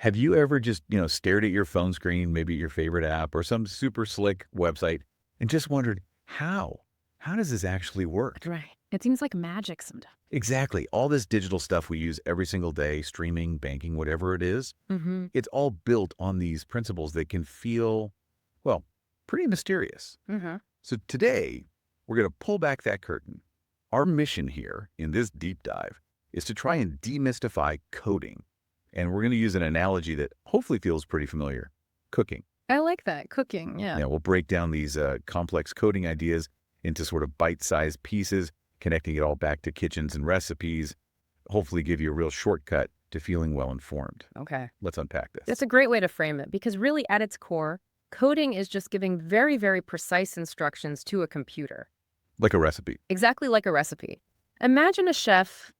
Have you ever just, stared at your phone screen, maybe your favorite app or some super slick website and just wondered, how? How does this actually work? Right. It seems like magic sometimes. Exactly. All this digital stuff we use every single day, streaming, banking, whatever it is, Mm-hmm. it's all built on these principles that can feel, well, pretty mysterious. Mm-hmm. So today, we're going to pull back that curtain. Our mission here in this deep dive is to try and demystify coding. And we're going to use an analogy that hopefully feels pretty familiar, cooking. I like that. Cooking, yeah. We'll break down these complex coding ideas into sort of bite-sized pieces, connecting it all back to kitchens and recipes, hopefully give you a real shortcut to feeling well-informed. Okay. Let's unpack this. That's a great way to frame it because really at its core, coding is just giving very, very precise instructions to a computer. Like a recipe. Exactly like a recipe. Imagine a chef,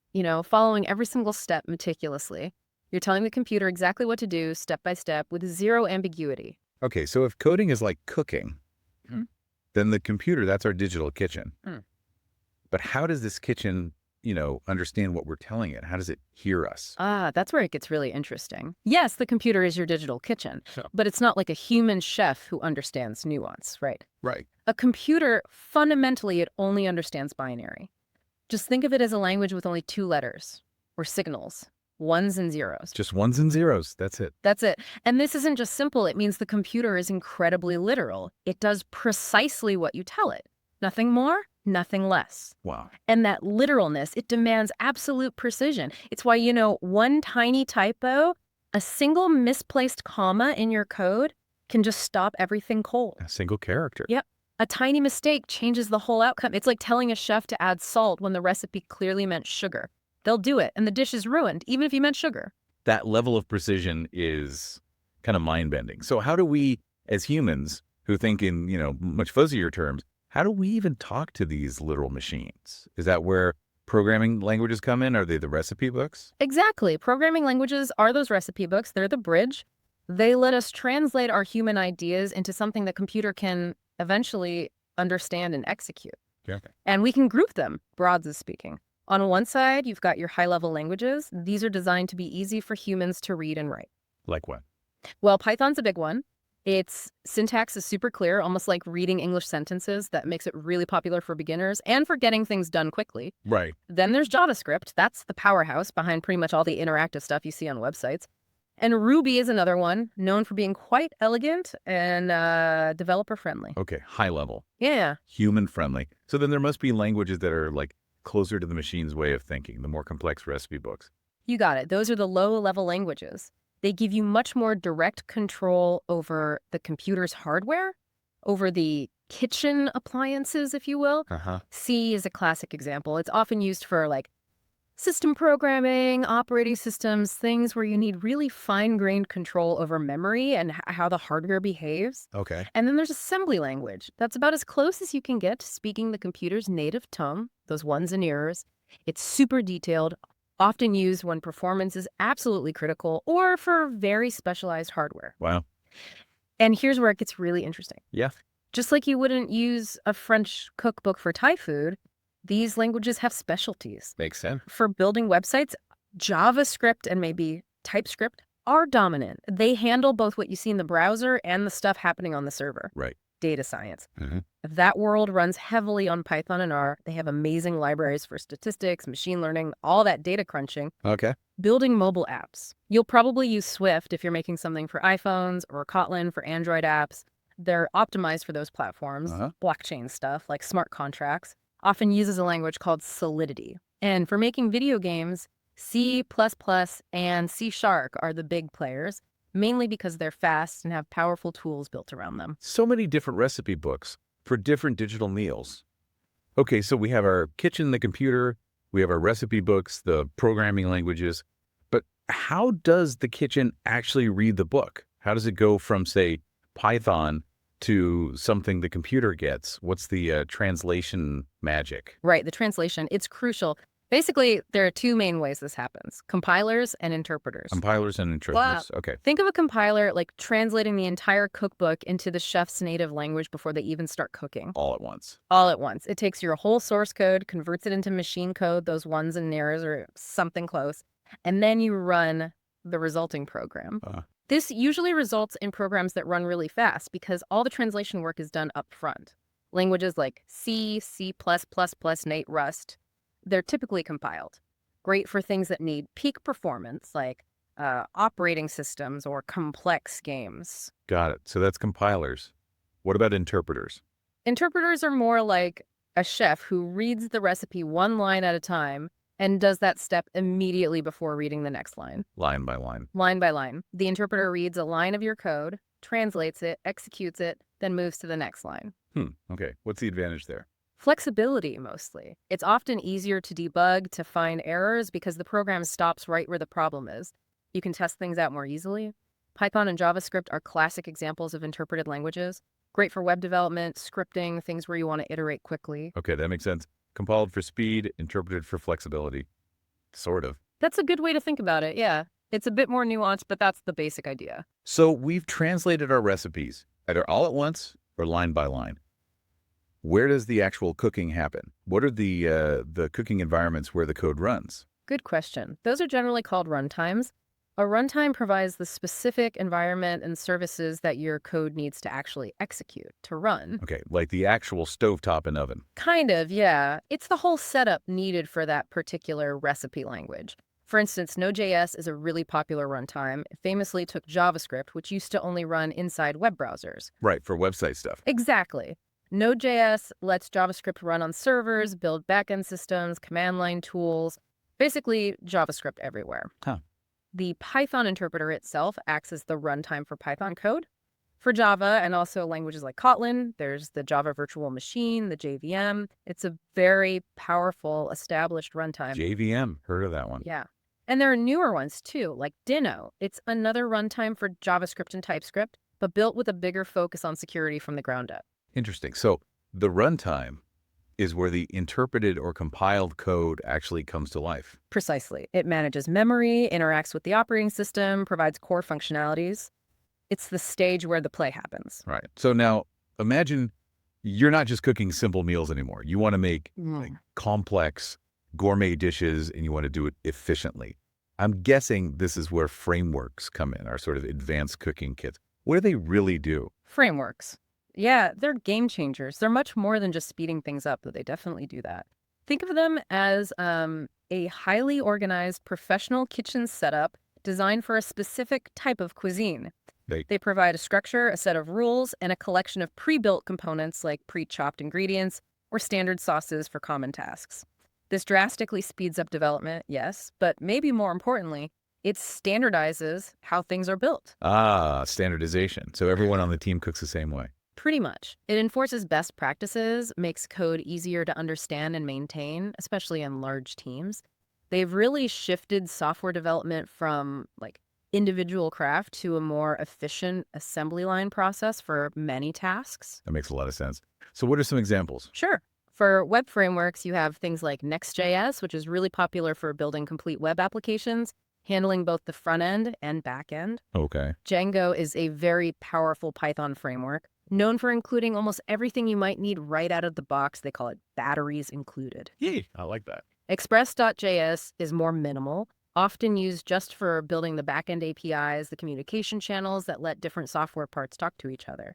following every single step meticulously. You're telling the computer exactly what to do step by step with zero ambiguity. Okay, so if coding is like cooking, Mhm. then the computer, that's our digital kitchen. Mm. But how does this kitchen, understand what we're telling it? How does it hear us? Ah, that's where it gets really interesting. Yes, the computer is your digital kitchen, Sure. but it's not like a human chef who understands nuance, right? Right. A computer, fundamentally, it only understands binary. Just think of it as a language with only two letters, or signals, ones and zeros. Just ones and zeros. That's it. That's it. And this isn't just simple. It means the computer is incredibly literal. It does precisely what you tell it. Nothing more, nothing less. Wow. And that literalness, it demands absolute precision. It's why, one tiny typo, a single misplaced comma in your code can just stop everything cold. A single character. Yep. A tiny mistake changes the whole outcome. It's like telling a chef to add salt when the recipe clearly meant sugar. They'll do it, and the dish is ruined, even if you meant sugar. That level of precision is kind of mind-bending. So how do we, as humans who think in, much fuzzier terms, how do we even talk to these literal machines? Is that where programming languages come in? Are they the recipe books? Exactly. Programming languages are those recipe books. They're the bridge. They let us translate our human ideas into something the computer can eventually understand and execute. Yeah. And we can group them, broadly speaking. On one side, you've got your high-level languages. These are designed to be easy for humans to read and write. Like what? Well, Python's a big one. Its syntax is super clear, almost like reading English sentences. That makes it really popular for beginners and for getting things done quickly. Right. Then there's JavaScript. That's the powerhouse behind pretty much all the interactive stuff you see on websites. And Ruby is another one, known for being quite elegant and developer-friendly. Okay, high level. Yeah. Human-friendly. So then there must be languages that are like closer to the machine's way of thinking, the more complex recipe books. You got it. Those are the low-level languages. They give you much more direct control over the computer's hardware, over the kitchen appliances, if you will. Uh-huh. C is a classic example. It's often used for system programming, operating systems, things where you need really fine-grained control over memory and how the hardware behaves. Okay. And then there's assembly language. That's about as close as you can get to speaking the computer's native tongue, those ones and zeros. It's super detailed, often used when performance is absolutely critical or for very specialized hardware. Wow. And here's where it gets really interesting. Yeah. Just like you wouldn't use a French cookbook for Thai food, these languages have specialties. Makes sense. For building websites, JavaScript and maybe TypeScript are dominant. They handle both what you see in the browser and the stuff happening on the server. Right. Data science. Mm-hmm. That world runs heavily on Python and R. They have amazing libraries for statistics, machine learning, all that data crunching. Okay. Building mobile apps. You'll probably use Swift if you're making something for iPhones or Kotlin for Android apps. They're optimized for those platforms. Uh-huh. Blockchain stuff like smart contracts often uses a language called Solidity. And for making video games, C++ and C# are the big players, mainly because they're fast and have powerful tools built around them. So many different recipe books for different digital meals. Okay, so we have our kitchen, the computer, we have our recipe books, the programming languages, but how does the kitchen actually read the book? How does it go from, say, Python to something the computer gets? What's the translation magic? Right, the translation, it's crucial. Basically, there are two main ways this happens: compilers and interpreters. Compilers and interpreters. Okay. Think of a compiler like translating the entire cookbook into the chef's native language before they even start cooking. All at once. All at once. It takes your whole source code, converts it into machine code, those ones and zeros or something close, and then you run the resulting program. Uh, This usually results in programs that run really fast because all the translation work is done up front. Languages like C, C++, Nate, Rust, they're typically compiled. Great for things that need peak performance, like operating systems or complex games. got it. So that's compilers. What about interpreters? Interpreters are more like a chef who reads the recipe one line at a time and does that step immediately before reading the next line. Line by line. Line by line. The interpreter reads a line of your code, translates it, executes it, then moves to the next line. Okay. What's the advantage there? Flexibility, mostly. It's often easier to debug, to find errors, because the program stops right where the problem is. You can test things out more easily. Python and JavaScript are classic examples of interpreted languages. Great for web development, scripting, things where you want to iterate quickly. Okay, that makes sense. Compiled for speed, interpreted for flexibility. Sort of. That's a good way to think about it, yeah. It's a bit more nuanced, but that's the basic idea. So we've translated our recipes, either all at once or line by line. Where does the actual cooking happen? What are the cooking environments where the code runs? Good question. Those are generally called runtimes. A runtime provides the specific environment and services that your code needs to actually execute, to run. Okay, like the actual stovetop and oven. Kind of, yeah. It's the whole setup needed for that particular recipe language. For instance, Node.js is a really popular runtime. It famously took JavaScript, which used to only run inside web browsers. Right, for website stuff. Exactly. Node.js lets JavaScript run on servers, build backend systems, command line tools, basically JavaScript everywhere. Huh. The Python interpreter itself acts as the runtime for Python code. For Java and also languages like Kotlin, there's the Java Virtual Machine, the JVM. It's a very powerful, established runtime. JVM, heard of that one. Yeah. And there are newer ones too, like Dino. It's another runtime for JavaScript and TypeScript, but built with a bigger focus on security from the ground up. Interesting. So the runtime is where the interpreted or compiled code actually comes to life. Precisely. It manages memory, interacts with the operating system, provides core functionalities. It's the stage where the play happens. Right. So now imagine you're not just cooking simple meals anymore. You want to make like complex gourmet dishes and you want to do it efficiently. I'm guessing this is where frameworks come in, our sort of advanced cooking kits. What do they really do? Frameworks. Yeah, they're game changers. They're much more than just speeding things up, but they definitely do that. Think of them as a highly organized professional kitchen setup designed for a specific type of cuisine. They provide a structure, a set of rules, and a collection of pre-built components like pre-chopped ingredients or standard sauces for common tasks. This drastically speeds up development, yes, but maybe more importantly, it standardizes how things are built. Ah, standardization. So everyone on the team cooks the same way. Pretty much. It enforces best practices, makes code easier to understand and maintain, especially in large teams. They've really shifted software development from individual craft to a more efficient assembly line process for many tasks. That makes a lot of sense. So what are some examples? Sure. For web frameworks, you have things like Next.js, which is really popular for building complete web applications, handling both the front end and back end. Okay. Django is a very powerful Python framework, known for including almost everything you might need right out of the box. They call it batteries included. Yay, I like that. Express.js is more minimal, often used just for building the backend APIs, the communication channels that let different software parts talk to each other.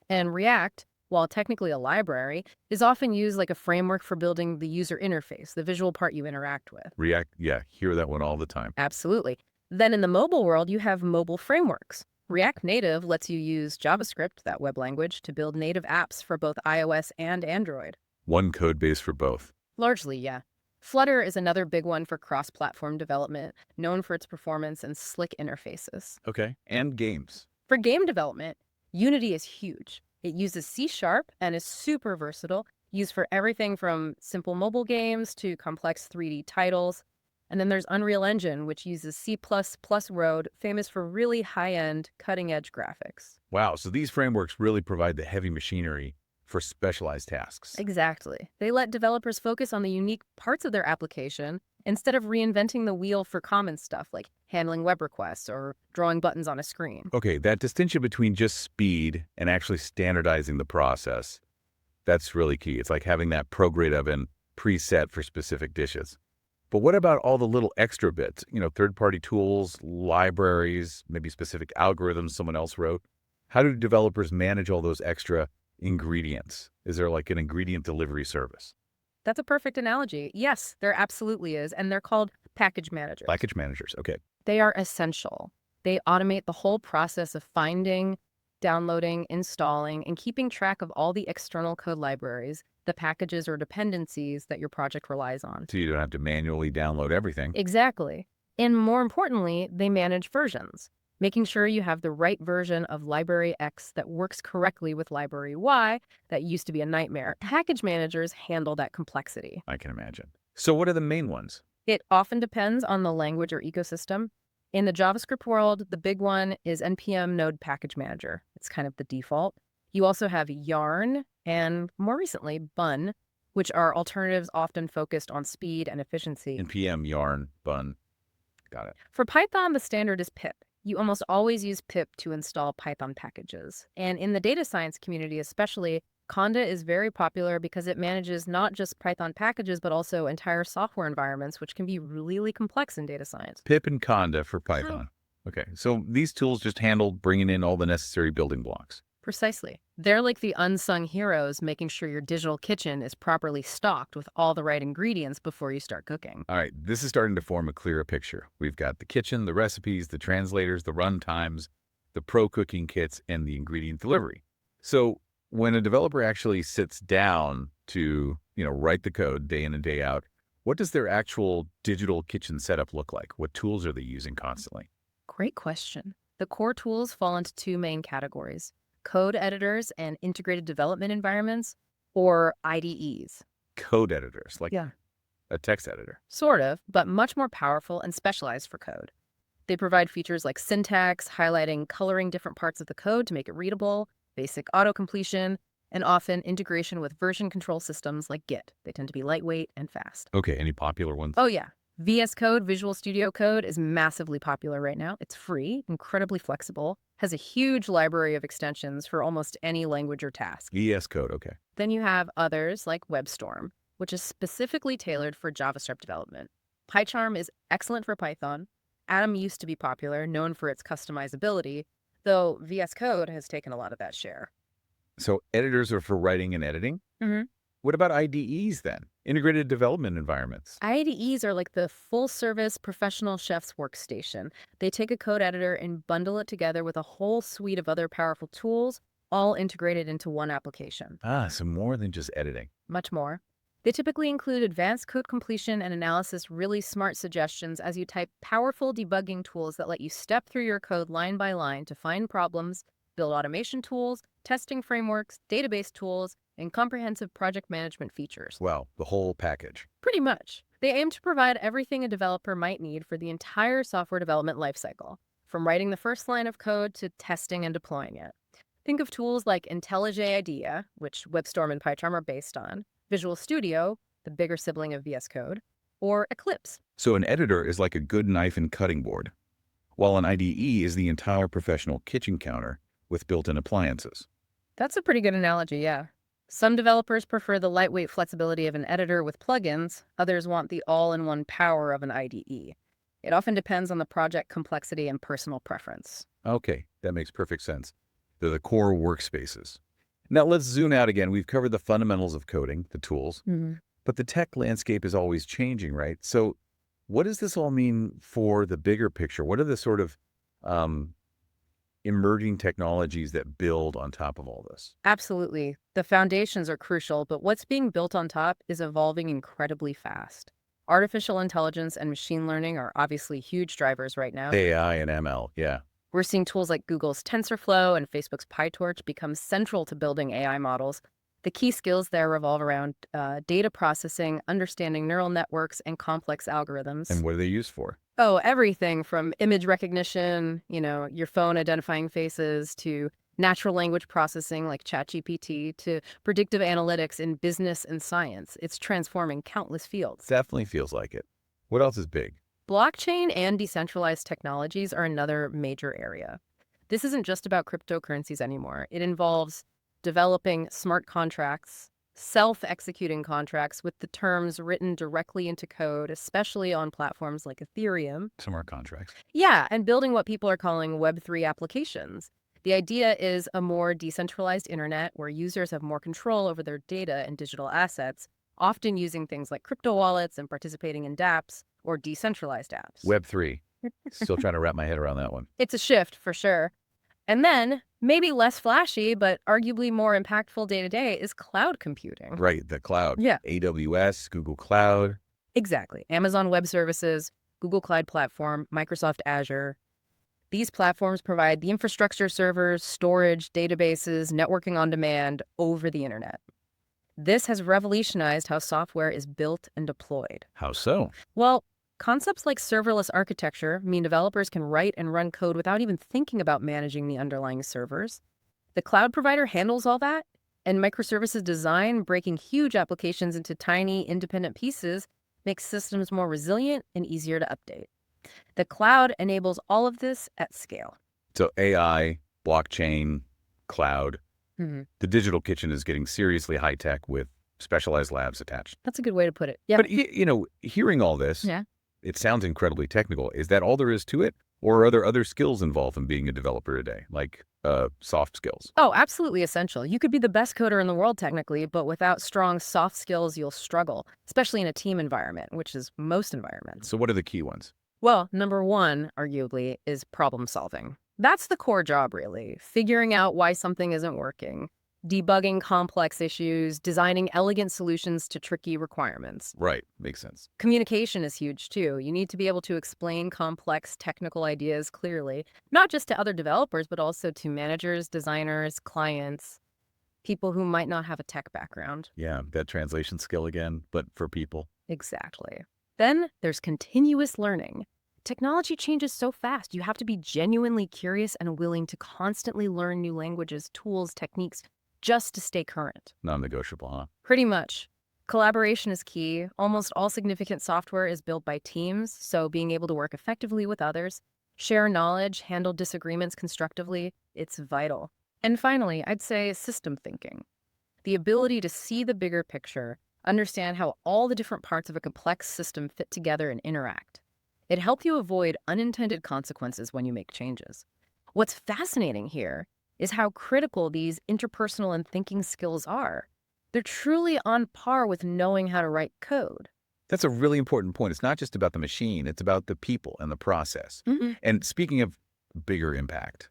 And React, while technically a library, is often used like a framework for building the user interface, the visual part you interact with. React, yeah, hear that one all the time. Absolutely. Then in the mobile world, you have mobile frameworks. React Native lets you use JavaScript, that web language, to build native apps for both iOS and Android. One code base for both. Largely, yeah. Flutter is another big one for cross-platform development, known for its performance and slick interfaces. Okay. And games. For game development, Unity is huge. It uses C# and is super versatile, used for everything from simple mobile games to complex 3D titles. And then there's Unreal Engine, which uses C++ Road, famous for really high-end, cutting-edge graphics. Wow, so these frameworks really provide the heavy machinery for specialized tasks. Exactly. They let developers focus on the unique parts of their application instead of reinventing the wheel for common stuff like handling web requests or drawing buttons on a screen. Okay, that distinction between just speed and actually standardizing the process, that's really key. It's like having that pro-grade oven preset for specific dishes. But what about all the little extra bits? Third-party tools, libraries, maybe specific algorithms someone else wrote. How do developers manage all those extra ingredients? Is there like an ingredient delivery service? That's a perfect analogy. Yes, there absolutely is, and they're called package managers. Package managers. Okay. They are essential. They automate the whole process of finding, downloading, installing, and keeping track of all the external code libraries, the packages or dependencies that your project relies on. So you don't have to manually download everything. Exactly. And more importantly, they manage versions, making sure you have the right version of library X that works correctly with library Y that used to be a nightmare. Package managers handle that complexity. I can imagine. So what are the main ones? It often depends on the language or ecosystem. In the JavaScript world, the big one is NPM Node Package Manager. It's kind of the default. You also have Yarn and, more recently, Bun, which are alternatives often focused on speed and efficiency. NPM, Yarn, Bun. Got it. For Python, the standard is pip. You almost always use pip to install Python packages. And in the data science community especially, Conda is very popular because it manages not just Python packages, but also entire software environments, which can be really complex in data science. Pip and Conda for Python. Okay, so these tools just handle bringing in all the necessary building blocks. Precisely. They're like the unsung heroes, making sure your digital kitchen is properly stocked with all the right ingredients before you start cooking. All right, this is starting to form a clearer picture. We've got the kitchen, the recipes, the translators, the runtimes, the pro cooking kits, and the ingredient delivery. So when a developer actually sits down to, write the code day in and day out, what does their actual digital kitchen setup look like? What tools are they using constantly? Great question. The core tools fall into two main categories: code editors and integrated development environments, or IDEs. Code editors, like Yeah. a text editor. Sort of, but much more powerful and specialized for code. They provide features like syntax, highlighting, coloring different parts of the code to make it readable, basic auto-completion, and often integration with version control systems like Git. They tend to be lightweight and fast. Okay, any popular ones? Oh yeah. VS Code, Visual Studio Code, is massively popular right now. It's free, incredibly flexible, has a huge library of extensions for almost any language or task. VS Code, okay. Then you have others like WebStorm, which is specifically tailored for JavaScript development. PyCharm is excellent for Python. Atom used to be popular, known for its customizability, though VS Code has taken a lot of that share. So editors are for writing and editing? Mm-hmm. What about IDEs then? Integrated development environments. IDEs are like the full-service professional chef's workstation. They take a code editor and bundle it together with a whole suite of other powerful tools, all integrated into one application. So more than just editing. Much more. They typically include advanced code completion and analysis, really smart suggestions as you type, powerful debugging tools that let you step through your code line by line to find problems, build automation tools, testing frameworks, database tools, and comprehensive project management features. Wow, the whole package. Pretty much. They aim to provide everything a developer might need for the entire software development lifecycle, from writing the first line of code to testing and deploying it. Think of tools like IntelliJ IDEA, which WebStorm and PyCharm are based on, Visual Studio, the bigger sibling of VS Code, or Eclipse. So an editor is like a good knife and cutting board, while an IDE is the entire professional kitchen counter with built-in appliances. That's a pretty good analogy, yeah. Some developers prefer the lightweight flexibility of an editor with plugins. Others want the all-in-one power of an IDE. It often depends on the project complexity and personal preference. Okay, that makes perfect sense. They're the core workspaces. Now let's zoom out again. We've covered the fundamentals of coding, the tools, but the tech landscape is always changing, right? So what does this all mean for the bigger picture? What are the sort of emerging technologies that build on top of all this? Absolutely. The foundations are crucial, but what's being built on top is evolving incredibly fast. Artificial intelligence and machine learning are obviously huge drivers right now. AI and ML, yeah. We're seeing tools like Google's TensorFlow and Facebook's PyTorch become central to building AI models. The key skills there revolve around data processing, understanding neural networks, and complex algorithms. And what are they used for? Oh, everything from image recognition, your phone identifying faces, to natural language processing like ChatGPT, to predictive analytics in business and science. It's transforming countless fields. Definitely feels like it. What else is big? Blockchain and decentralized technologies are another major area. This isn't just about cryptocurrencies anymore. It involves developing smart contracts, self-executing contracts with the terms written directly into code, especially on platforms like Ethereum. Smart contracts. Yeah, and building what people are calling Web3 applications. The idea is a more decentralized internet where users have more control over their data and digital assets, often using things like crypto wallets and participating in dApps or decentralized apps. Web3. Still trying to wrap my head around that one. It's a shift for sure. And then, maybe less flashy, but arguably more impactful day to day is cloud computing. Right, the cloud. Yeah. AWS, Google Cloud. Exactly. Amazon Web Services, Google Cloud Platform, Microsoft Azure. These platforms provide the infrastructure, servers, storage, databases, networking on demand over the internet. This has revolutionized how software is built and deployed. How so? Well, concepts like serverless architecture mean developers can write and run code without even thinking about managing the underlying servers. The cloud provider handles all that, and microservices design, breaking huge applications into tiny, independent pieces, makes systems more resilient and easier to update. The cloud enables all of this at scale. So AI, blockchain, cloud. Mm-hmm. The digital kitchen is getting seriously high tech with specialized labs attached. That's a good way to put it. Yeah. But, hearing all this, Yeah. it sounds incredibly technical. Is that all there is to it? Or are there other skills involved in being a developer today, like soft skills? Oh, absolutely essential. You could be the best coder in the world technically, but without strong soft skills, you'll struggle, especially in a team environment, which is most environments. So what are the key ones? Well, number one, arguably, is problem solving. That's the core job, really. Figuring out why something isn't working, debugging complex issues, designing elegant solutions to tricky requirements. Right. Makes sense. Communication is huge, too. You need to be able to explain complex technical ideas clearly, not just to other developers, but also to managers, designers, clients, people who might not have a tech background. Yeah, that translation skill again, but for people. Exactly. Then there's continuous learning. Technology changes so fast, you have to be genuinely curious and willing to constantly learn new languages, tools, techniques, just to stay current. Non-negotiable, huh? Pretty much. Collaboration is key. Almost all significant software is built by teams, so being able to work effectively with others, share knowledge, handle disagreements constructively, it's vital. And finally, I'd say system thinking. The ability to see the bigger picture, understand how all the different parts of a complex system fit together and interact. It helps you avoid unintended consequences when you make changes. What's fascinating here is how critical these interpersonal and thinking skills are. They're truly on par with knowing how to write code. That's a really important point. It's not just about the machine. It's about the people and the process. Mm-hmm. And speaking of bigger impact,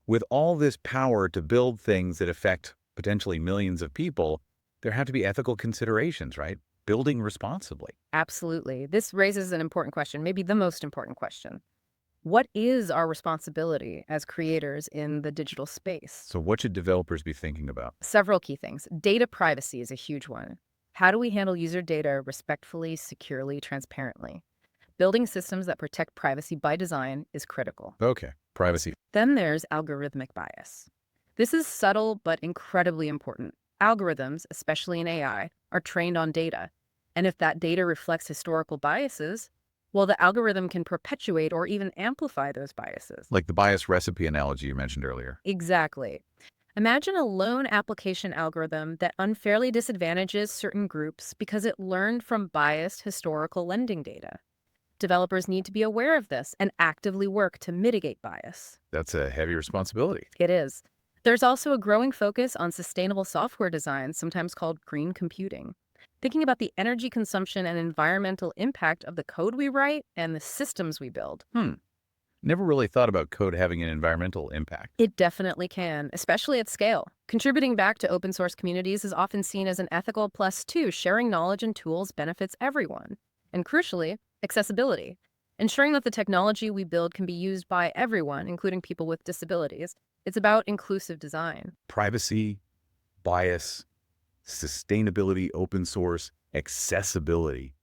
with all this power to build things that affect potentially millions of people, there have to be ethical considerations, right? Building responsibly. Absolutely. This raises an important question, maybe the most important question. What is our responsibility as creators in the digital space? So what should developers be thinking about? Several key things. Data privacy is a huge one. How do we handle user data respectfully, securely, transparently? Building systems that protect privacy by design is critical. Okay, privacy. Then there's algorithmic bias. This is subtle but incredibly important. Algorithms, especially in AI, are trained on data. And if that data reflects historical biases, well, the algorithm can perpetuate or even amplify those biases. Like the bias recipe analogy you mentioned earlier. Exactly. Imagine a loan application algorithm that unfairly disadvantages certain groups because it learned from biased historical lending data. Developers need to be aware of this and actively work to mitigate bias. That's a heavy responsibility. It is. There's also a growing focus on sustainable software design, sometimes called green computing. Thinking about the energy consumption and environmental impact of the code we write and the systems we build. Never really thought about code having an environmental impact. It definitely can, especially at scale. Contributing back to open source communities is often seen as an ethical plus too. Sharing knowledge and tools benefits everyone. And crucially, accessibility. Ensuring that the technology we build can be used by everyone, including people with disabilities. It's about inclusive design. Privacy, bias, sustainability, open source, accessibility.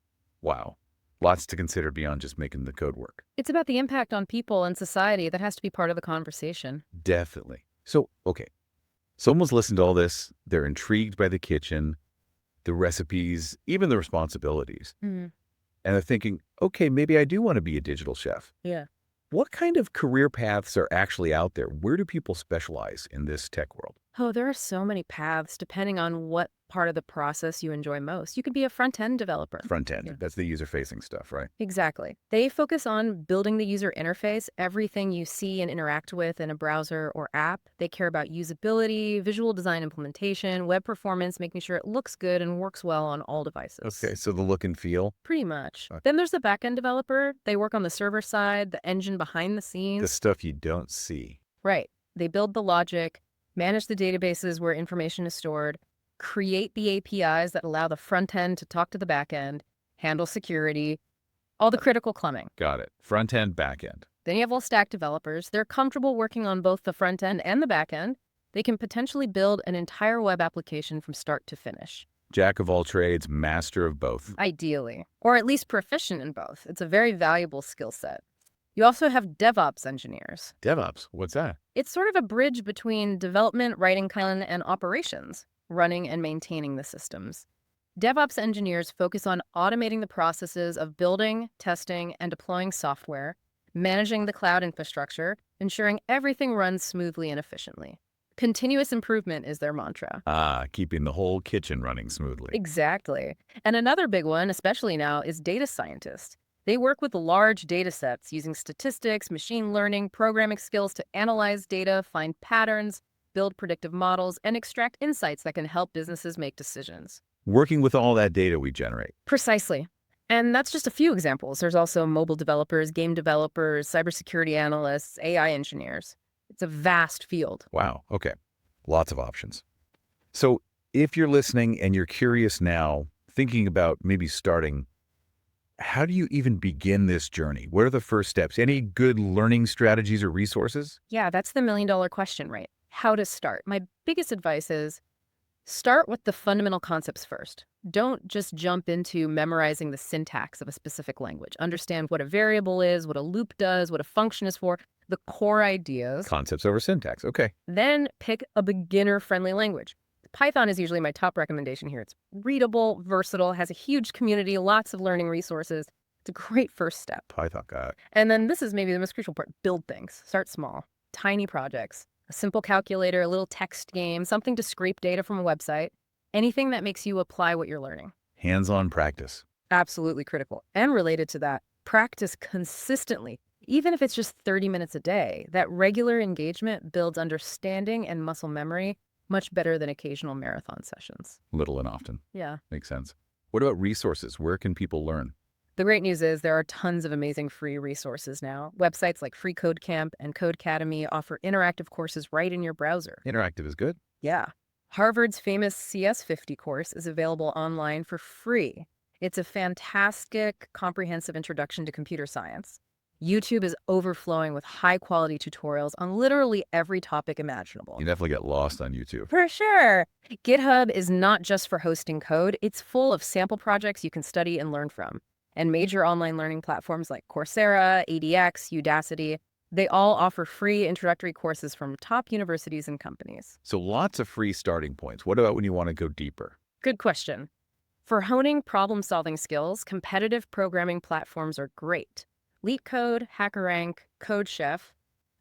Wow. Lots to consider beyond just making the code work. It's about the impact on people and society that has to be part of the conversation. Definitely. So, okay. Someone's listened to all this. They're intrigued by the kitchen, the recipes, even the responsibilities. Mm-hmm. And they're thinking, okay, maybe I do want to be a digital chef. Yeah. What kind of career paths are actually out there? Where do people specialize in this tech world? Oh, there are so many paths depending on what part of the process you enjoy most. You could be a front-end developer. Front end, Yeah. that's the user-facing stuff, right? Exactly. They focus on building the user interface, everything you see and interact with in a browser or app. They care about usability, visual design implementation, web performance, making sure it looks good and works well on all devices. Okay, so the look and feel, Pretty much. uh, Then there's the backend developer. They work on the server side, the engine behind the the scenes. stuff you don't see. Right. They build the logic, manage the databases where information is stored, create the APIs that allow the front end to talk to the back end, handle security, all the critical plumbing. Got it. Front end, back end. Then you have full stack developers. They're comfortable working on both the front end and the back end. They can potentially build an entire web application from start to finish, Jack of all trades, master of both. ideally, or at least proficient in both. It's a very valuable skill set. You also have DevOps engineers. DevOps, what's that? It's sort of a bridge between development, writing code, and operations, running and maintaining the systems. DevOps engineers focus on automating the processes of building, testing, and deploying software, managing the cloud infrastructure, ensuring everything runs smoothly and efficiently. Continuous improvement is their mantra. Ah, keeping the whole kitchen running smoothly. Exactly. And another big one, especially now, is data scientists. They work with large data sets using statistics, machine learning, programming skills to analyze data, find patterns, build predictive models, and extract insights that can help businesses make decisions. Working with all that data we generate. Precisely. And that's just a few examples. There's also mobile developers, game developers, cybersecurity analysts, AI engineers. It's a vast field. Wow, okay. Lots of options. So if you're listening and you're curious now, thinking about maybe starting, how do you even begin this journey? What are the first steps? Any good learning strategies or resources? Yeah, that's the million-dollar question, right? How to start. My biggest advice is start with the fundamental concepts first. Don't just jump into memorizing the syntax of a specific language. Understand what a variable is, what a loop does, what a function is for, the core ideas. Concepts over syntax, okay. Then pick a beginner-friendly language. Python is usually my top recommendation here. It's readable, versatile, has a huge community, lots of learning resources. It's a great first step. Python, got it. And then this is maybe the most crucial part. Build things. Start small. Tiny projects. A simple calculator, a little text game, something to scrape data from a website. Anything that makes you apply what you're learning. Hands-on practice. Absolutely critical. And related to that, practice consistently. Even if it's just 30 minutes a day, that regular engagement builds understanding and muscle memory much better than occasional marathon sessions. Little and often. Yeah. Makes sense. What about resources? Where can people learn? The great news is there are tons of amazing free resources now. Websites like Free Code Camp and Codecademy offer interactive courses right in your browser. Interactive is good. Yeah. Harvard's famous CS50 course is available online for free. It's a fantastic, comprehensive introduction to computer science. YouTube is overflowing with high-quality tutorials on literally every topic imaginable. You definitely get lost on YouTube. For sure. GitHub is not just for hosting code. It's full of sample projects you can study and learn from. And major online learning platforms like Coursera, ADX, Udacity, they all offer free introductory courses from top universities and companies. So lots of free starting points. What about when you want to go deeper? Good question. For honing problem-solving skills, competitive programming platforms are great. LeetCode, HackerRank, CodeChef,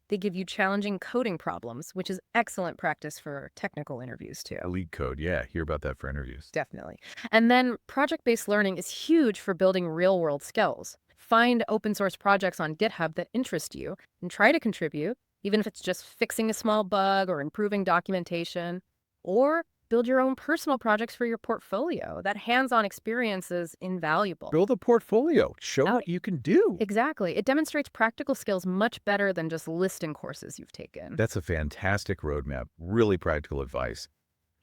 they give you challenging coding problems, which is excellent practice for technical interviews too. Elite code, yeah. Hear about that for interviews. Definitely. And then project-based learning is huge for building real-world skills. Find open source projects on GitHub that interest you and try to contribute, even if it's just fixing a small bug or improving documentation. Or build your own personal projects for your portfolio. That hands-on experience is invaluable. Build a portfolio. Show what you can do. Exactly. It demonstrates practical skills much better than just listing courses you've taken. That's a fantastic roadmap. Really practical advice.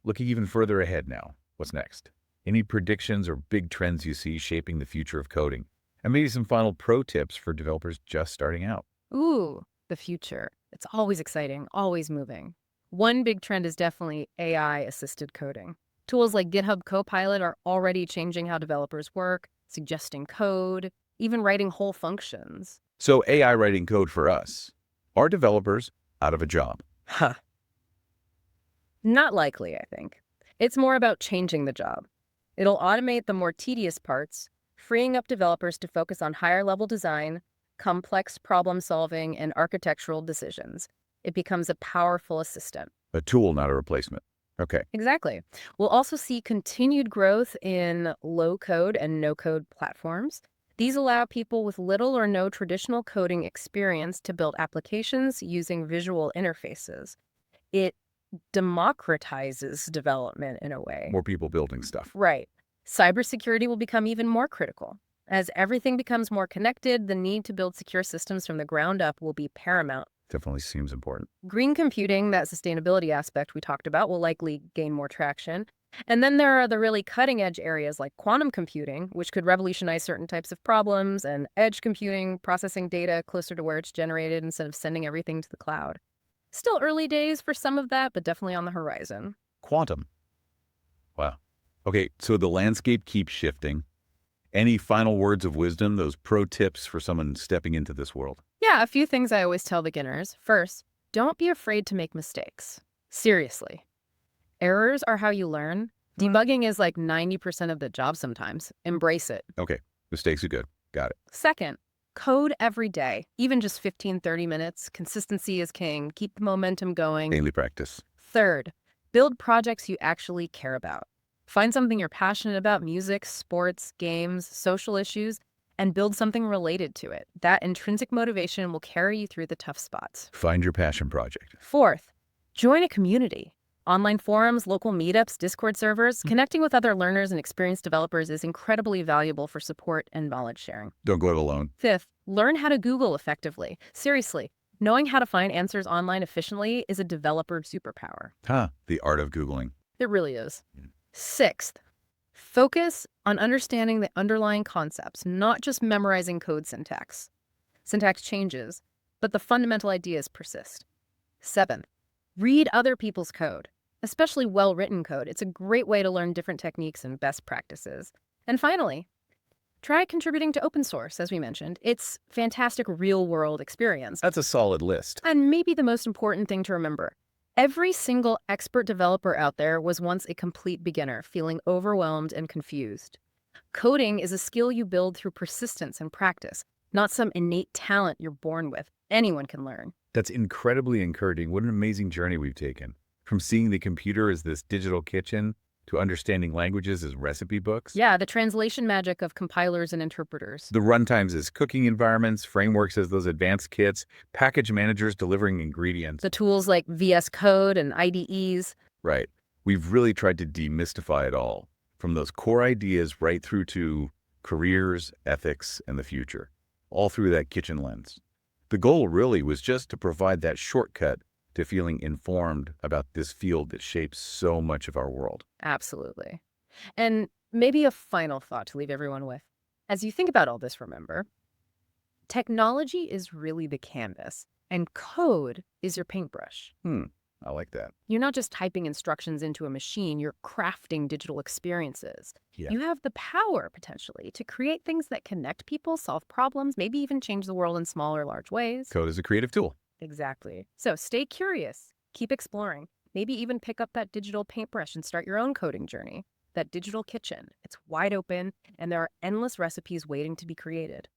Looking even further ahead now. What's next? Any predictions or big trends you see shaping the future of coding? And maybe some final pro tips for developers just starting out. Ooh, the future. It's always exciting, always moving. One big trend is definitely AI-assisted coding. Tools like GitHub Copilot are already changing how developers work, suggesting code, even writing whole functions. So AI writing code for us. Are developers out of a job? Huh. Not likely, I think. It's more about changing the job. It'll automate the more tedious parts, freeing up developers to focus on higher-level design, complex problem-solving, and architectural decisions. It becomes a powerful assistant. A tool, not a replacement. Okay. Exactly. We'll also see continued growth in low-code and no-code platforms. These allow people with little or no traditional coding experience to build applications using visual interfaces. It democratizes development in a way. More people building stuff. Right. Cybersecurity will become even more critical. As everything becomes more connected, the need to build secure systems from the ground up will be paramount. Definitely seems important. Green computing, that sustainability aspect we talked about, will likely gain more traction. And then there are the really cutting edge areas like quantum computing, which could revolutionize certain types of problems, and edge computing, processing data closer to where it's generated instead of sending everything to the cloud. Still early days for some of that, but definitely on the horizon. Quantum. Wow. Okay, so the landscape keeps shifting. Any final words of wisdom, those pro tips for someone stepping into this world? Yeah, a few things I always tell beginners. First, don't be afraid to make mistakes. Seriously. Errors are how you learn. Debugging is like 90% of the job sometimes. Embrace it. Okay, mistakes are good. Got it. Second, code every day, even just 15, 30 minutes. Consistency is king. Keep the momentum going. Daily practice. Third, build projects you actually care about. Find something you're passionate about, music, sports, games, social issues, and build something related to it. That intrinsic motivation will carry you through the tough spots. Find your passion project. Fourth, join a community. Online forums, local meetups, Discord servers, connecting with other learners and experienced developers is incredibly valuable for support and knowledge sharing. Don't go it alone. Fifth, learn how to Google effectively. Seriously, knowing how to find answers online efficiently is a developer superpower. The art of Googling. It really is. Sixth, focus on understanding the underlying concepts, not just memorizing code syntax. Syntax changes, but the fundamental ideas persist. Seventh, read other people's code, especially well-written code. It's a great way to learn different techniques and best practices. And finally, try contributing to open source, as we mentioned. It's fantastic real-world experience. That's a solid list. And maybe the most important thing to remember, every single expert developer out there was once a complete beginner, feeling overwhelmed and confused. Coding is a skill you build through persistence and practice, not some innate talent you're born with. Anyone can learn. That's incredibly encouraging. What an amazing journey we've taken. From seeing the computer as this digital kitchen to understanding languages as recipe books. Yeah, the translation magic of compilers and interpreters. The runtimes as cooking environments, frameworks as those advanced kits, package managers delivering ingredients. The tools like VS Code and IDEs. Right. We've really tried to demystify it all, from those core ideas right through to careers, ethics, and the future, all through that kitchen lens. The goal really was just to provide that shortcut to feeling informed about this field that shapes so much of our world. Absolutely. And maybe a final thought to leave everyone with. As you think about all this, remember, technology is really the canvas, and code is your paintbrush. I like that. You're not just typing instructions into a machine, you're crafting digital experiences. Yeah. You have the power, potentially, to create things that connect people, solve problems, maybe even change the world in small or large ways. Code is a creative tool. Exactly. So stay curious, keep exploring, maybe even pick up that digital paintbrush and start your own coding journey. That digital kitchen, it's wide open, and there are endless recipes waiting to be created.